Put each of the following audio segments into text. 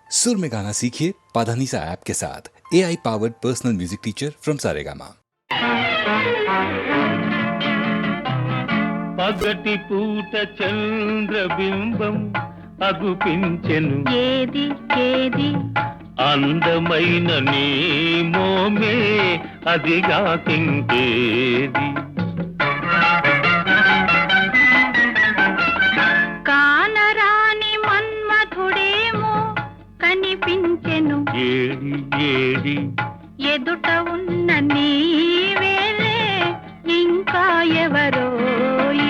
सुर में गाना सीखिए पाधानीसा ऐप के साथ। AI powered personal music teacher from Saregama. పగటి పూట చంద్రబింబం అగుపించెను ఏది ఏది అందమైన నీ మోమే అదిగా కింకేది కానరాని మన్మధుడేమో కనిపించెను ఏడి ఏడి ఎదుట ఉన్న నీవేలే ఇంకా ఎవరోయి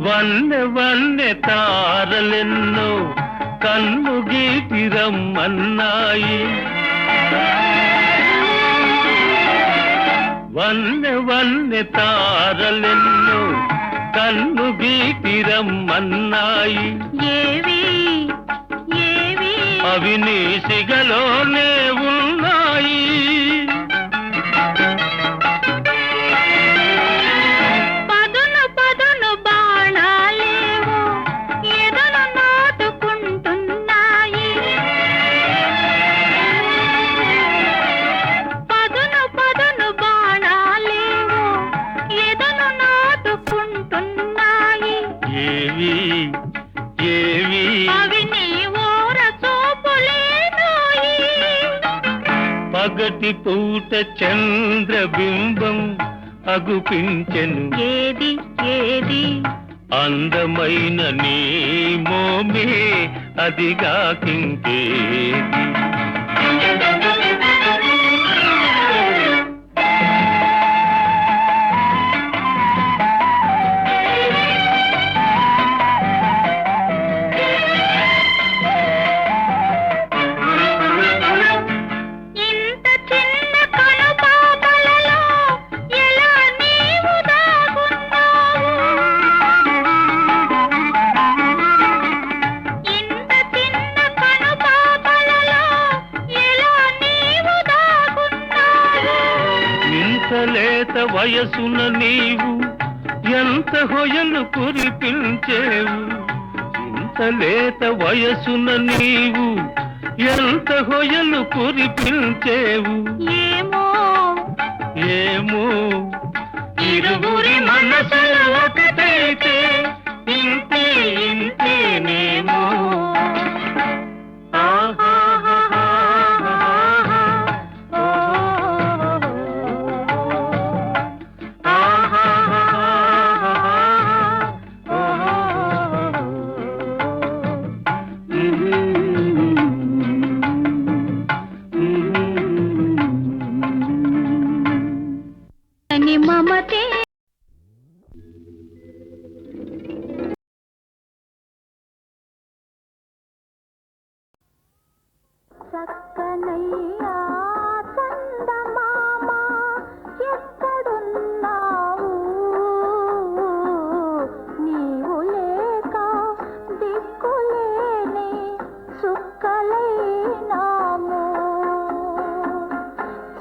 వన్నె వన్నె తారలెన్నో కన్ను గీటి రమ్మన్నాయి వన్నె వన్నె తారలెన్నో కన్ను గీటి రమ్మన్నాయి ఏవి ఏవి అవి నీ సిగలోనే ఉన్నాయి పదును పదును బాణాలేవో ఎదను నాటుకుంటున్నాయి పదును పదును బాణాలేవో ఎదను నాటుకుంటున్నాయి ఏవి ఏవి అవి నీ ఓర చూపులేనోయి పగటి పూట చంద్రబింబం అగుపించెను ఏది ఏది అందమైన నీ మోమే అదిగా కింకేది ఇంత చిన్న కనుపాపలలో ఎలా నీవు దాగున్నావు ఇంత చిన్న కనుపాపలలో ఎలా నీవు దాగున్నావు ఇంత లేత వయసున నీవు ఎంత హొయలు కురిపించేవు ఇంత లేత వయసున నీవు ఎంత హొయలు కురిపించేవు ఏమో ఏమో ఇరువురి మనసులు ఒకటైతే ఇంతే ఇంతేనేమో అని మమతే చక్కనయ్యా చందమామ ఎక్కడున్నావు నీవు లేక దిక్కులేని సుక్కలైనాము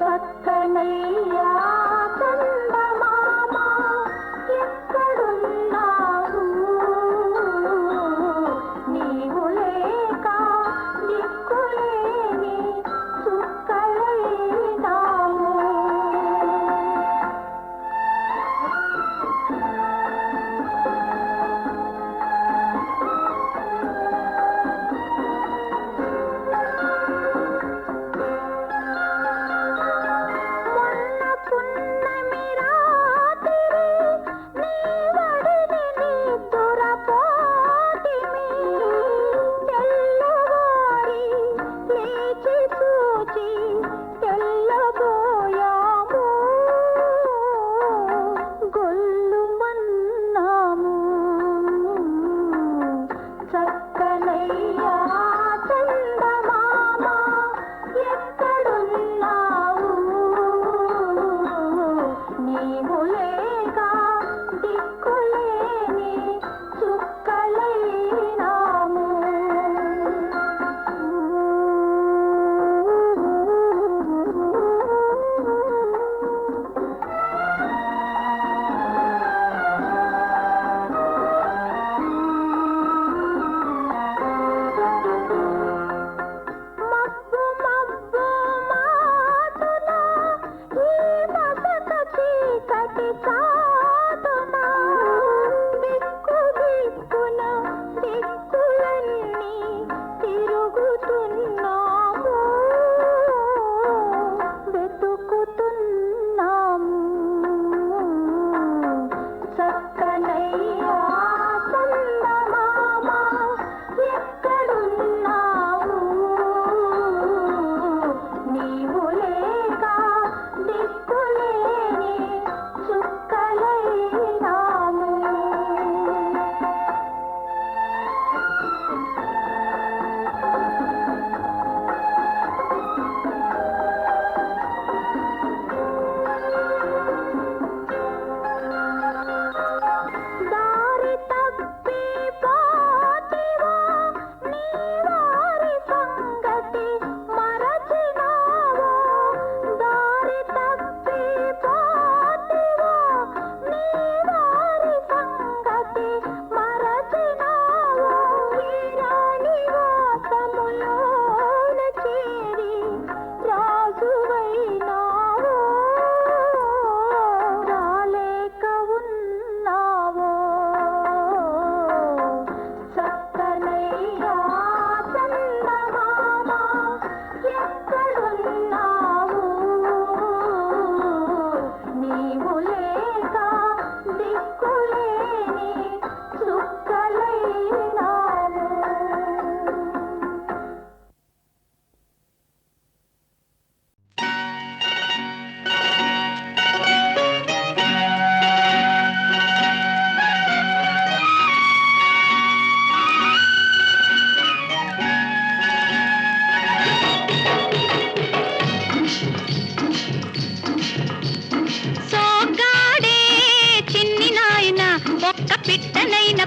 చక్కనయ్యా చందమామ ఎక్కడున్నావు నీవు లేక దిక్కులేని సుక్కలైనాము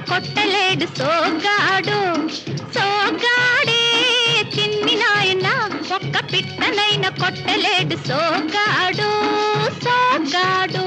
కొట్టలేడు సోగ్గాడు సోగ్గాడే చిన్ని నాయన ఒక్క పిట్టనైన కొట్టలేడు సోగ్గాడు సోగ్గాడు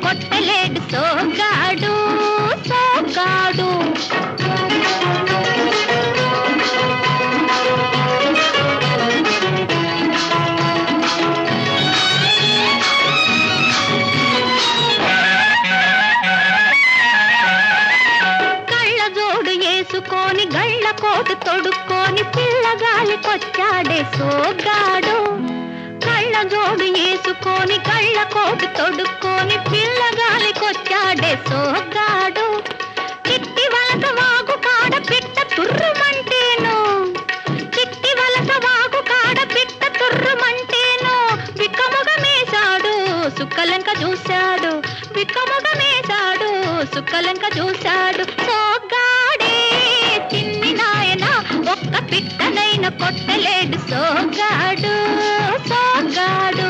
కొట్టలేడు సోగ్గాడు సోగ్గాడు కళ్ళజోడు వేసుకొని గళ్ళ కోటు తొడుక్కొని పిల్లగాలికొచ్చాడే సోగ్గాడు కళ్ళజోడు వేసుకొని కళ్ళ కోటు తొడుక్కొని పిల్లగాలికొచ్చాడే సోగ్గాడు చిట్టి వలస వాగు కాడ పిట్ట తుర్రుమంటేను చిట్టి వలస వాగు కాడ పిట్ట తుర్రుమంటేను విక్కముగమేశాడు సుక్కలంక చూశాడు విక్కముగమేశాడు సుక్కలంక చూశాడు సోగ్గాడే చిన్ని నాయన ఒక్క పిట్టనైన కొట్టలేడు సోగ్గాడు సోగ్గాడు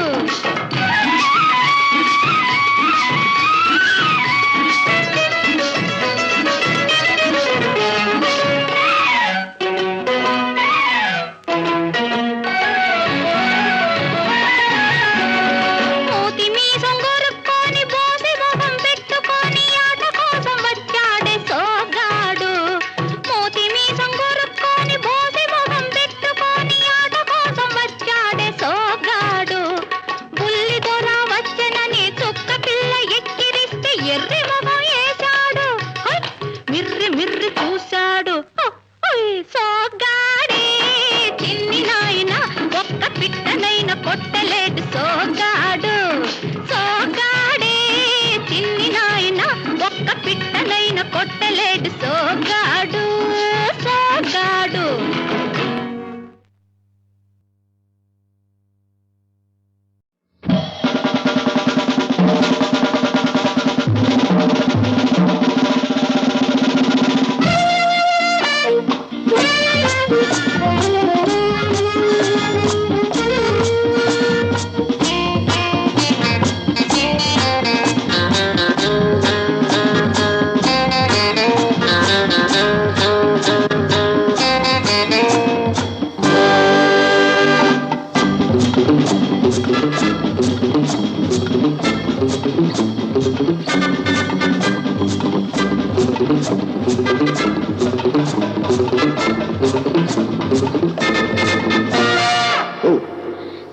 మూతి మీసం గొరుక్కొని బోసి మొహం పెట్టుకొని ఆట కోసం వచ్చాడే సోగ్గాడు మూతి మీసం గొరుక్కొని బోసి మొహం పెట్టుకొని ఆట కోసం వచ్చాడే సోగ్గాడు బుల్లి దొర వచ్చనని చుక్క పిల్ల ఎక్కిరిస్తే ఎర్రి మొహం వేశాడు మిర్రి మిర్రి చూశాడు సోగ్గాడే చిన్ని నాయన ఒక్క పిట్టనైన కొట్టలేడు సోగ్గాడు సోగ్గాడే చిన్ని నాయన ఒక్క పిట్టనైన కొట్టలేడు సోగ్గాడు సోగ్గాడు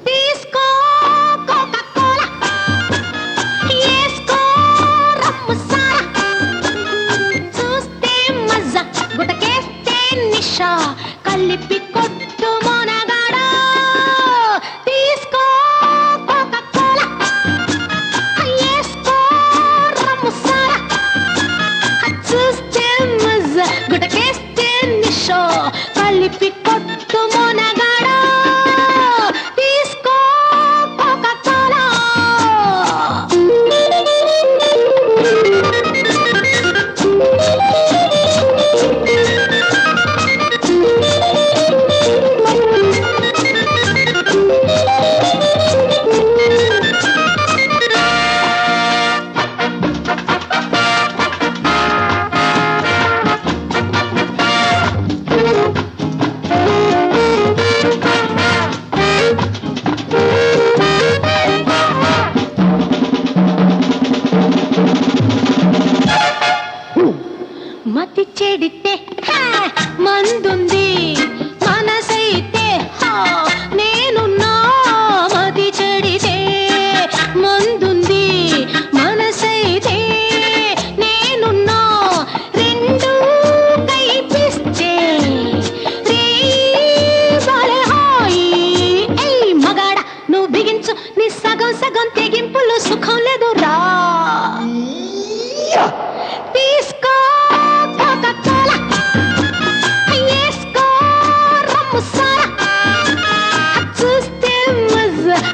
తీసుకో కోకా-కోలా ఏస్కో రమ్ము సారా చూస్తే మజా గుటకేస్తే నిషా కలిపి కొట్టు మొనగాడా తీసుకో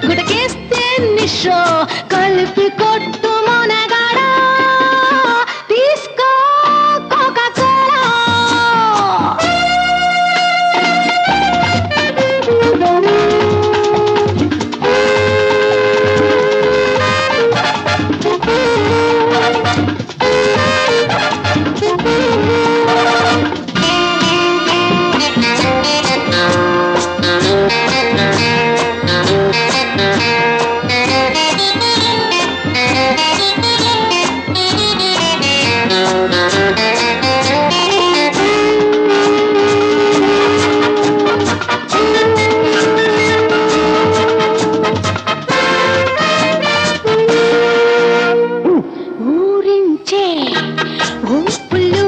గుటకేస్తే నిషో కలిపి కొట్టు మొనగాడా తీసుకో కోకా-కోలా ఊరించే గుంపులు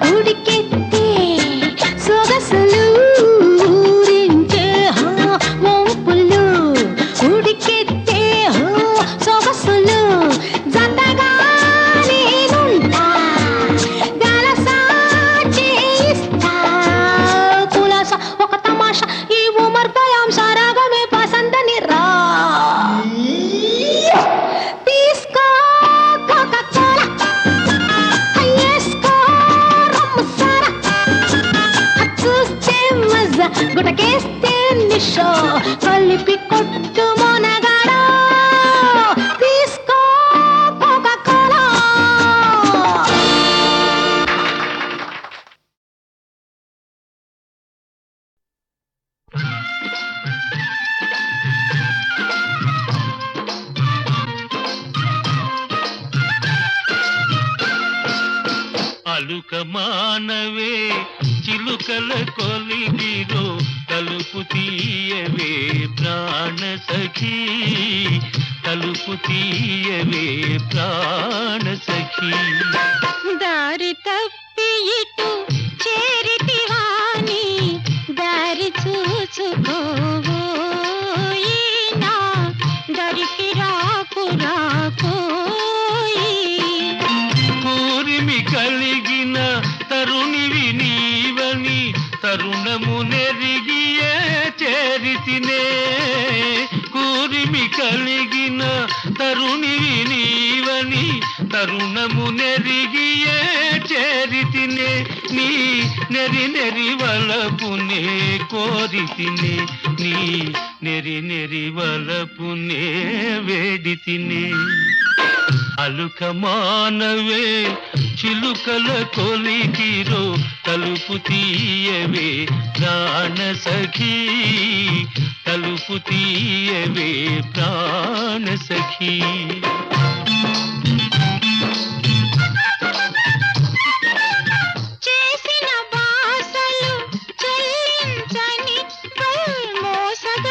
ఉడికెత్తే సొగసులు ఊరించే వంపులు ఉడికెత్తే సొగసులు జతగా నేనుంటా గలసాచి ఇస్తా కులాస ఒక తమాషా ఈ ఉమర్ కయాం సారాగమే పసందని రా తీసుకో కోకా-కోలా అయ్యేసుకో రమ్ము సారా చూస్తే మజా గుటకేస్తే నిషో కలిపి కొట్టు మొనగాడా తీసుకో కోకా-కోలా అలుక మానవే చిలుకల కొలిగిరో తలుపు తీయవే ప్రాణ సఖీ తలుపు తీయవే ప్రాణ సఖీ దారి తప్పి ఇటు చేరితివాని దారి చూచుకోవోయి నా దరికి రాకు రాకోయి కూరిమి కలిగిన తరుణివి నీవని తరుణము నెరిగియే చేరితినే కూరిమి కలిగిన తరుణివి నీవని తరుణము నెరిగియే చేరితినే నీ నెరి నెరి వలపునే కోరితినే నీ నెరి నెరి వలపునే వేడితినే అలుక మానవే చిలుకల కొలికిరో తలుపు తీయవే ప్రాణ సఖీ తలుపు తీయవే ప్రాణ సఖీ చేసిన బాసలు చెల్లించని మోసగాడవేవోయి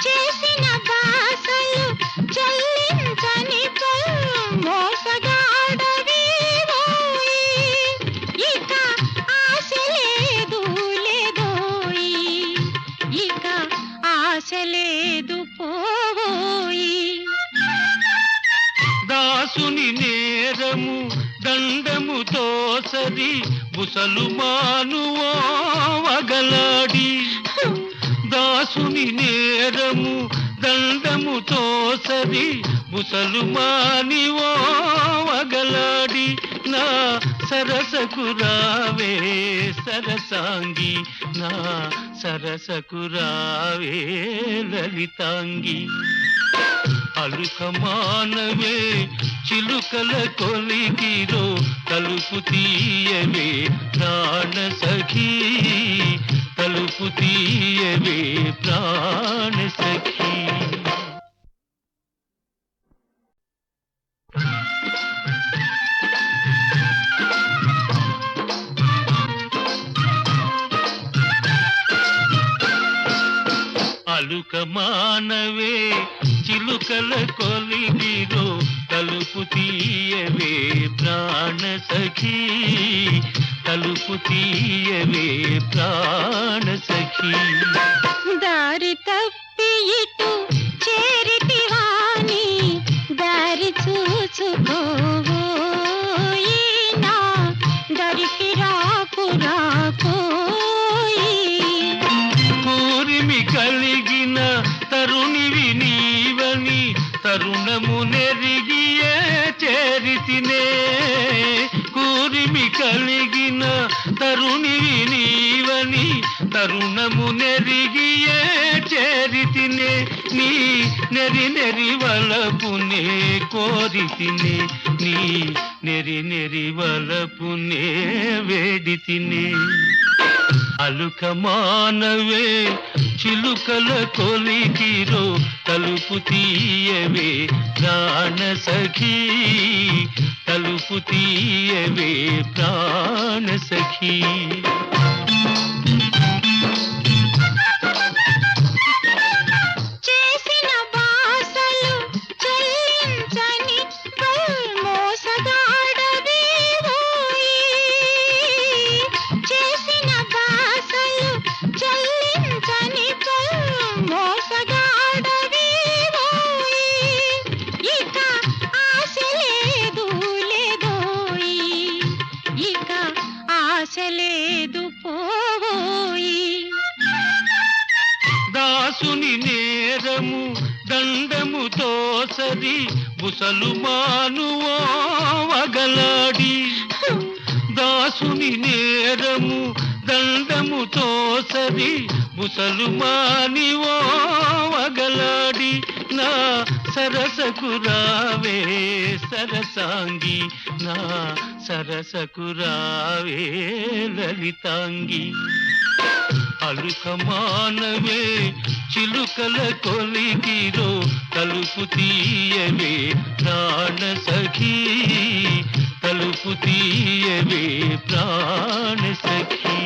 చేసిన బాసలు చెల్లించని మోసగాడవేవోయి ఇక ఆశ లేదు లేదోయి ఇక ఆశ లేదు పోవోయి దాసుని నేరము దండముతో సరి బుసలు మానువో వగలాడి దాసుని నేరము దండముతో సరి బుసలు మానివో వగలాడి నా సరసకు రావే సరసాంగి నా సరసకు రావే లలితాంగి అలుక మానవే చిలుకల కొలికిరో తలుపు తీయవే ప్రాణ సఖీ తలుపు తీయవే ప్రాణ సఖీ అలుక మానవే చిలుకల కొలిగిరో తలుపు తీయవే ప్రాణ సఖీ తలుపు తీయవే ప్రాణ సఖీ దారి తప్పి ఇటు చేరితివాని దారి చూచుకోవోయి నా దరికి రాకు రాకోయి కలిగిన తరుణివి నీవని తరుణము నెరిగియే చేరితినే కూరిమి కలిగిన తరుణివి నీవని తరుణము నెరిగియే చేరితినే నీ నెరి నెరి వలపునే కోరితినే నీ నెరి నెరి వలపునే వేడితినే అలుక మానవే చిలుకల కొలికిరో తలుపు తీయవే ప్రాణ సఖీ తలుపు తీయవే ప్రాణ సఖీ చేసిన బాసలు చెల్లించని మోసగాడవేవోయి చేసిన బాసలు చెల్లించని మోసగాడవేవోయి ఇక ఆశ లేదు లేదోయి ఇక ఆశ లేదు పోవోయి దాసుని నేరము దండముతో సరి బుసలు మానువో వగలాడి దాసుని నేరము దండముతో సరి బుసలు మానివో వగలాడి నా సరసకు రావే సరసాంగి నా సరసకు రావే లలితాంగి అలుక మానవే చిలుకల కొలికిరో తలుపు తీయవే ప్రాణ సఖీ తలుపు తీయవే ప్రాణ సఖీ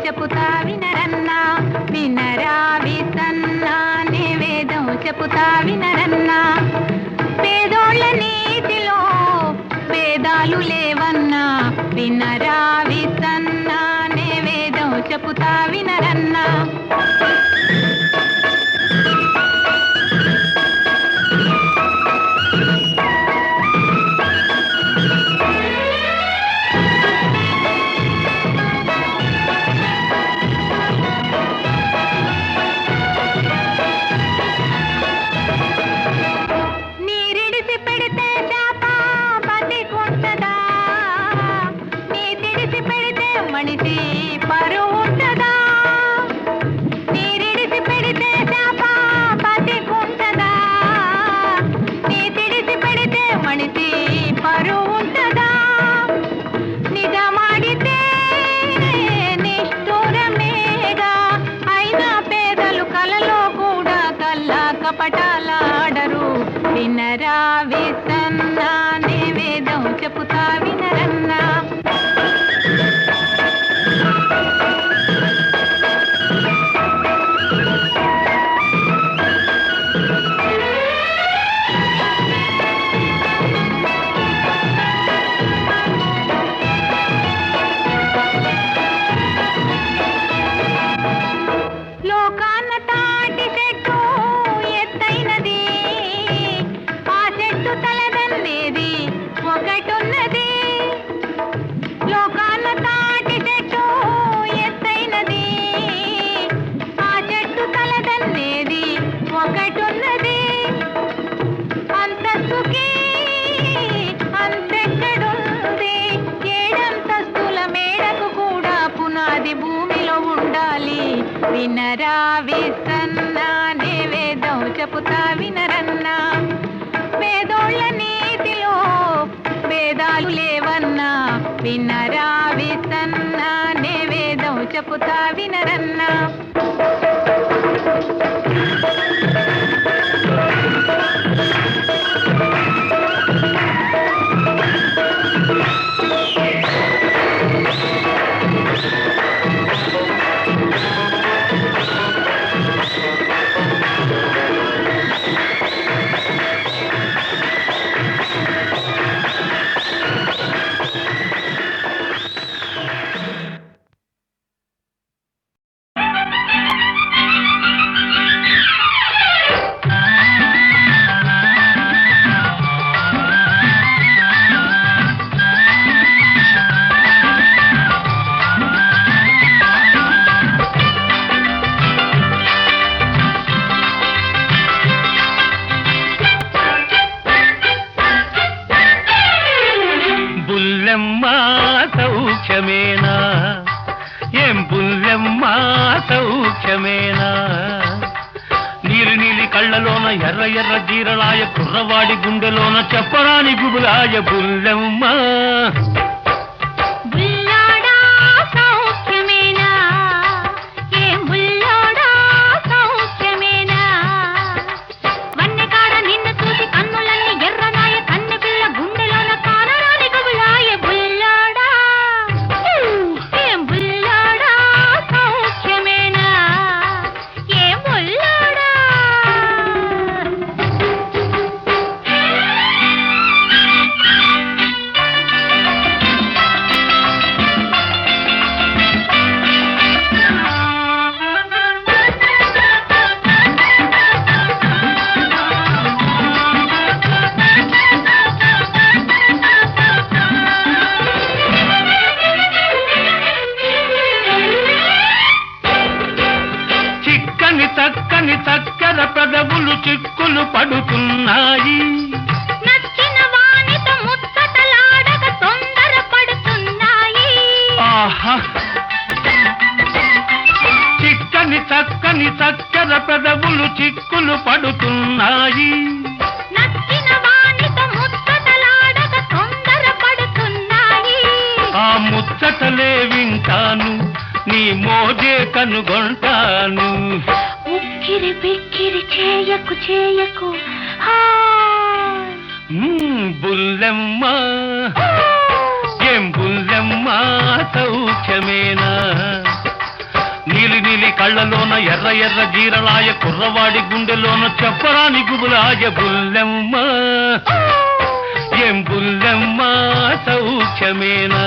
చెప్పుతా వినరన్నా వినరా విసన్నా నివేదం చెప్పుతా వినరన్నా పేదోళ్ళ నీతిలో వేదాలు లేవన్నా వినరా విసన్నా నివేదం చెప్పుతా వినరన్నా మనిషి పరువు ఉంటదా నీరిడిసి పెడితే శాప బతికుంటదా నీ తిడిసి పెడితే మనిషి పరువు ఉంటదా నిజమాడితే నిష్ఠూరమేగా అయినా పేదలు కలలో కూడా కల్లా కపటాలాడరు వినరా విసన్నా నివేదం చెప్పుతా వినరన్నా లోకాన్న తాటి చెట్టు ఎత్తైనది ఆ చెట్టు తలదన్నేది ఒకటున్నది లోకాన్న తాటి చెట్టు ఎత్తైనది ఆ చెట్టు తలదన్నేది ఒకటున్నది అంతస్తుకి అంతెక్కడుంది ఏడంతస్తుల మేడకు కూడా పునాది భూమిలో ఉండాలి వినరా విసన్నా నివేదం చెప్పుతా వినరన్నా పేదోళ్ళ నీతిలో వేదాలు లేవన్నా వినరా విసన్నా నివేదం చెప్పుతా వినరన్నా సౌఖ్యమేనా ఏం బుల్లెమ్మ సౌఖ్యమేనా నీలి నీలి కళ్ళలోన ఎర్ర ఎర్ర జీరలాయ కుర్రవాడి గుండెలోన చెప్పరాని గుబులాయ బుల్లెమ్మ బుల్లోడా సౌఖ్యమేనా ఏం బుల్లోడా సౌఖ్యమేనా వన్నెకాడ నిన్ను చూసి కన్నులన్నీ ఎర్రనాయ కన్నె పిల్ల గుండెలోన కానరాని గుబులాయ బుల్లోడా ఏం బుల్లోడా సౌఖ్యమేనా ఏం బుల్లోడా చిక్కని చక్కని చక్కెర పెదవులు చిక్కులు పడుతున్నాయి నచ్చిన వానితో ముచ్చటలాడక తొందర పడుతున్నాయి ఆహా చిక్కని చక్కని చక్కెర పెదవులు చిక్కులు పడుతున్నాయి నచ్చిన వానితో ముచ్చటలాడక తొందర పడుతున్నాయి ఆ ముచ్చటలే వింటాను నీ మోజే కనుగొంటాను ఉక్కిరి బిక్కిరి చేయకు చేయకు బుల్లెమ్మ ఏం బుల్లెమ్మ సౌఖ్యమేనా నీలి నీలి కళ్ళలోన ఎర్ర ఎర్ర జీరలాయ కుర్రవాడి గుండెలోన చెప్పరాని గుబులాయ బుల్లెమ్మ ఏం బుల్లెమ్మ సౌఖ్యమేనా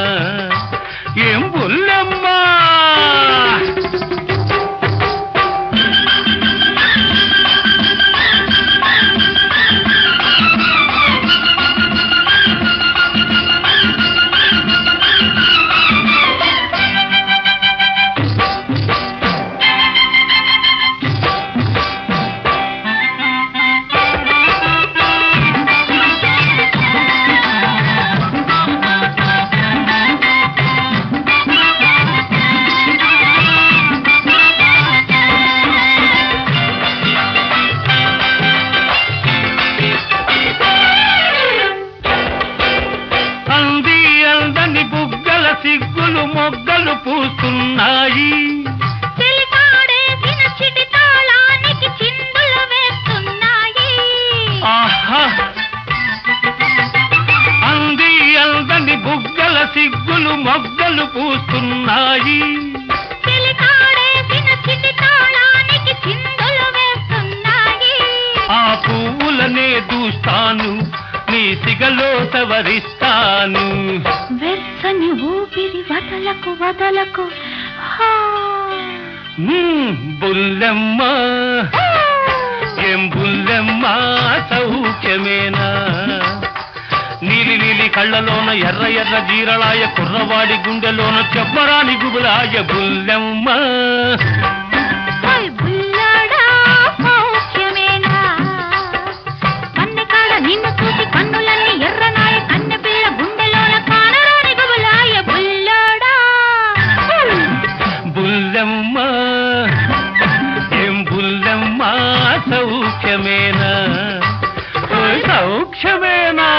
ఏం బుల్లెమ్మ అంది అందని బుగ్గల సిగ్గులు మొగ్గలు పూస్తున్నాయి చిలికాడేసిన చిటి తాళానికి చిందులు వేస్తున్నాయి ఆహా అంది అందని బుగ్గల సిగ్గులు మొగ్గలు పూస్తున్నాయి చిలికాడేసిన చిటి తాళానికి చిందులు వేస్తున్నాయి ఆ పువ్వులనే దూస్తాను నీ సిగలో సవరిస్తాను వెచ్చని ఊపిరి వదలకు వదలకు బుల్లెమ్మ ఏం బుల్లెమ్మ సౌఖ్యమేనా నీలి నీలి కళ్ళలోన ఎర్ర ఎర్ర జీరలాయ కుర్రవాడి గుండెలోన చెప్పరాని గుబులాయ బుల్లెమ్మ బుల్లోడా సౌఖ్యమేనా వన్నెకాడ నిన్ను చూసి కన్నులన్నీ ఎర్రనాయ కన్నె పిల్ల గుండెలోన కానరాని గుబులాయ బుల్లోడా బుల్లెమ్మ ఏం బుల్లెమ్మ సౌఖ్యమేనా సౌఖ్యమేనా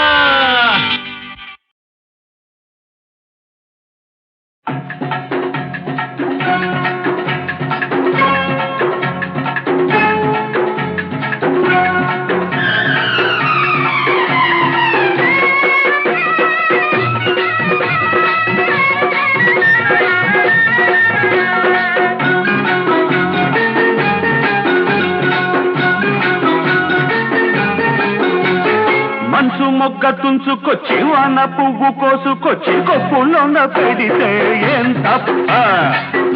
మనసు మొగ్గ తుంచుకొచ్చి వాన పువ్వు కోసుకొచ్చి కొప్పులోన పెడితే ఏం తప్ప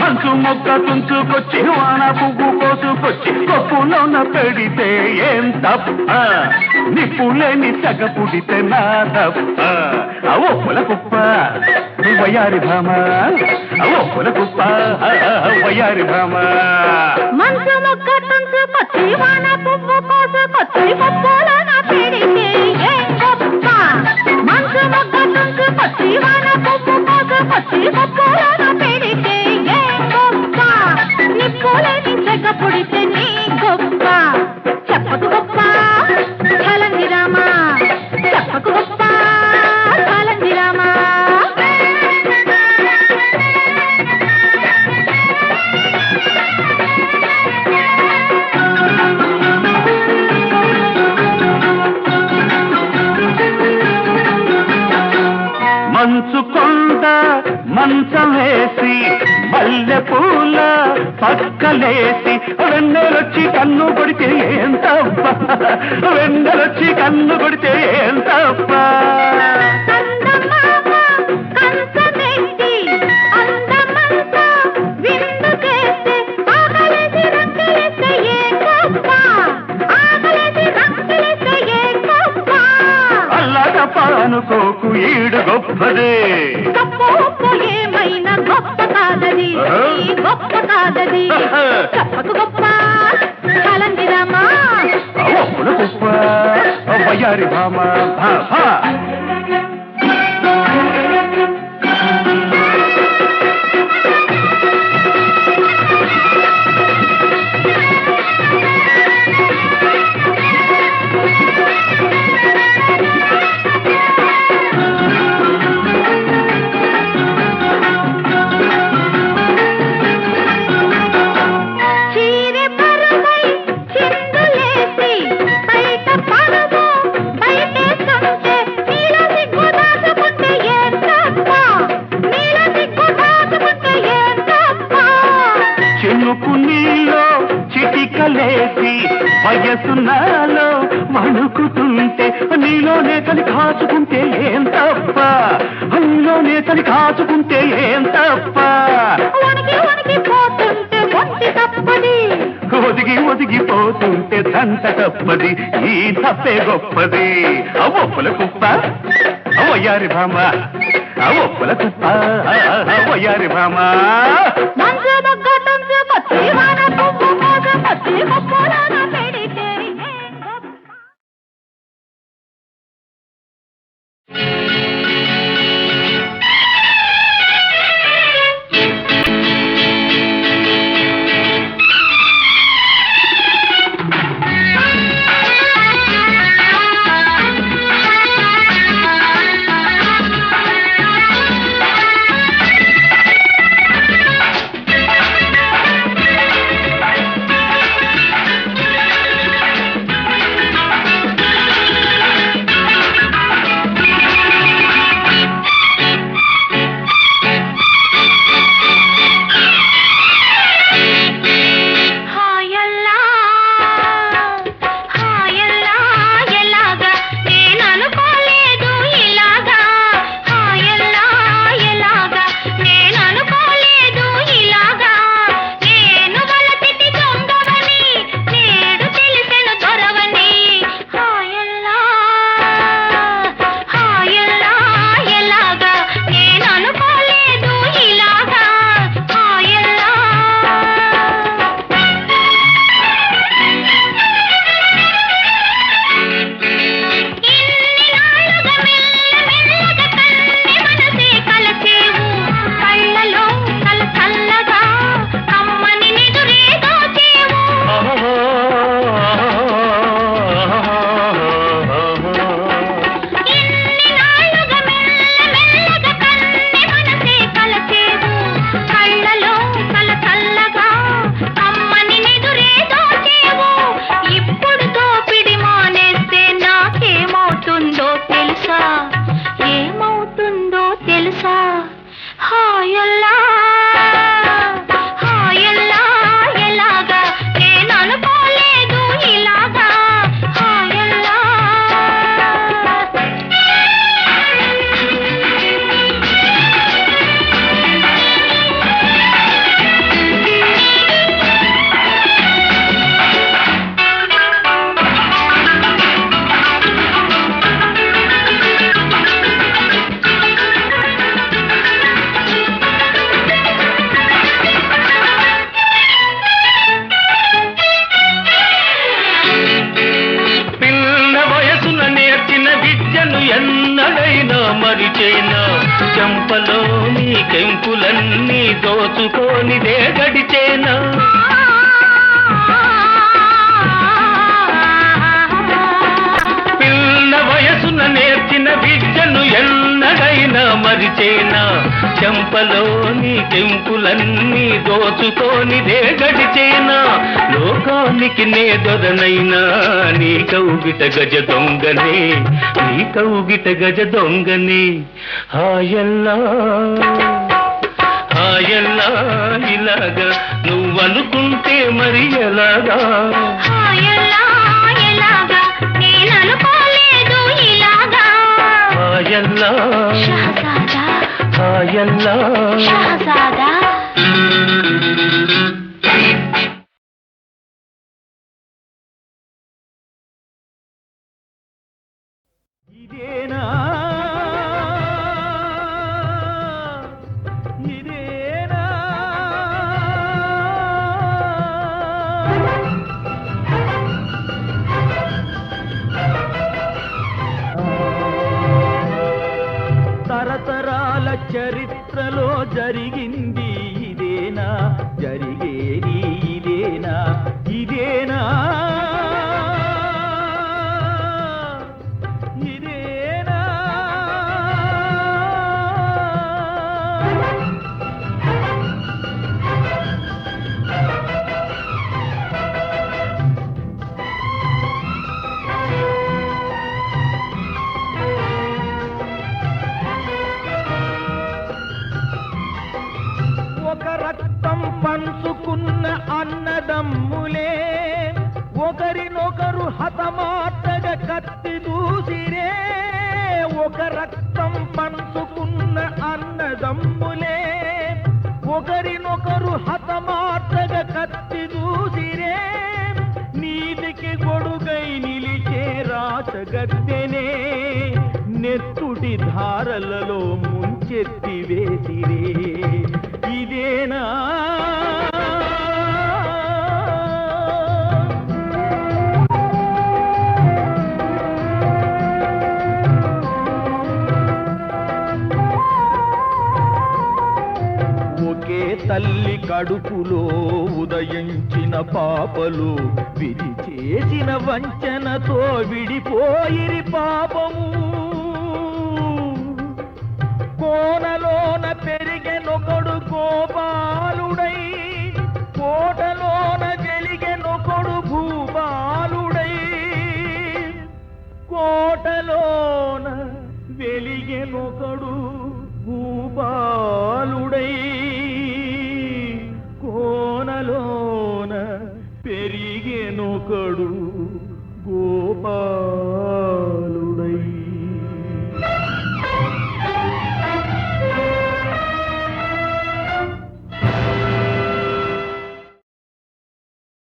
మనసు మొగ్గ తుంచుకొచ్చి వాన పువ్వు కోసుకొచ్చి కొప్పులోన పెడితే ఏం తప్ప నిప్పులేని సగ పుడితే నా తప్ప ఒప్పుల కుప్ప వయారి భామ ఒప్పుల కుప్ప వయారి భామ మనసు మొక్క తుంచుకొచ్చి వాన పువ్వు కోసుకొచ్చి కొప్పులోన పెడితే ఏం గొప్ప మనసు మొక్క తుంచుకొచ్చి వాన పువ్వు కొచ్చి కొప్పులోన పెడితే ఏం గొప్ప నిప్పులేని చెగ పుడితే నీ గొప్ప చెప్పకు గొప్ప చలంది రామా చెప్పకు గొప్ప చలంది రామా మంచు కొండ మంచం వేసి మల్లె పూల పక్కలేసి వెన్నెలొచ్చి కన్ను కొడితే ఏం తప్ప వెన్నెలొచ్చి కన్ను కొడితే ఏం తప్ప అనుకోకు ఈడు గొప్పదే ఏమైనా గొప్ప కాదది గొప్ప కాదది చెప్పకు గొప్ప చలంది రామా గొప్ప వయ్యారి భామ చిటికలేసి వయసు నాలో వణుకుతుంటే నీలోనే కలి కాచుకుంటే ఏం తప్ప నీలోనే కలి కాచుకుంటే ఏం తప్ప ఒదిగి ఒదిగిపోతుంటే దంత తప్పది ఈ తప్పే గొప్పది ఒప్పుల కుప్ప వయ్యారి భామ ఒప్పుల కుప్ప వయ్యారి భామ చెంపలోని కెంపులన్నీ దోచుకోనిదే గడిచేనా పిల్ల వయసున నేర్చిన విద్యను ఎన్నడైనా మరిచేనా చెంపలోని కెంపులన్నీ దోచుకోనిదే గడిచేనా లోకానికి నే దొరనైనా నీ కౌగిట గజ దొంగనే నీ కౌగిట గజ దొంగనే హాయల్లా హాయల్లా ఇలాగా నువ్వనుకుంటే మరి ఎలాగా హాయల్లా ఎలాగా నేననుకోలేదు ఇలాగా హాయల్లా షహజాదా హాయల్లా షహజాదా ఇదేనా ఇదేనా తరతరాల చరిత్రలో జరిగింది ఇదేనా జరిగేది ఇదేనా ఇదేనా ఇదేనా ఒక రక్తం పంచుకున్న అన్నదమ్ములే ఒకరినొకరు హతమార్చగా కత్తి దూసిరే ఒక రక్తం పంచుకున్న అన్నదమ్ములే ఒకరినొకరు హతమార్చగా కత్తి దూసిరే నీతికి గొడుగై నిలిచే రాచగద్దెనే నెత్తుటి ధారలలో ముంచెత్తి వేసిరే ఇదేనా ఒకే తల్లి కడుపులో ఉదయించిన పాపలు విధి చేసిన వంచనతో విడిపోయిరి పాపము కోనలోన పెరిగెనొకడు గోపాలుడై కోటలోన వెలిగెనొకడు భూపాలుడై కోటలోన వెలిగెనొకడు భూపాలుడై కోనలోన పెరిగెనొకడు గోపాలుడై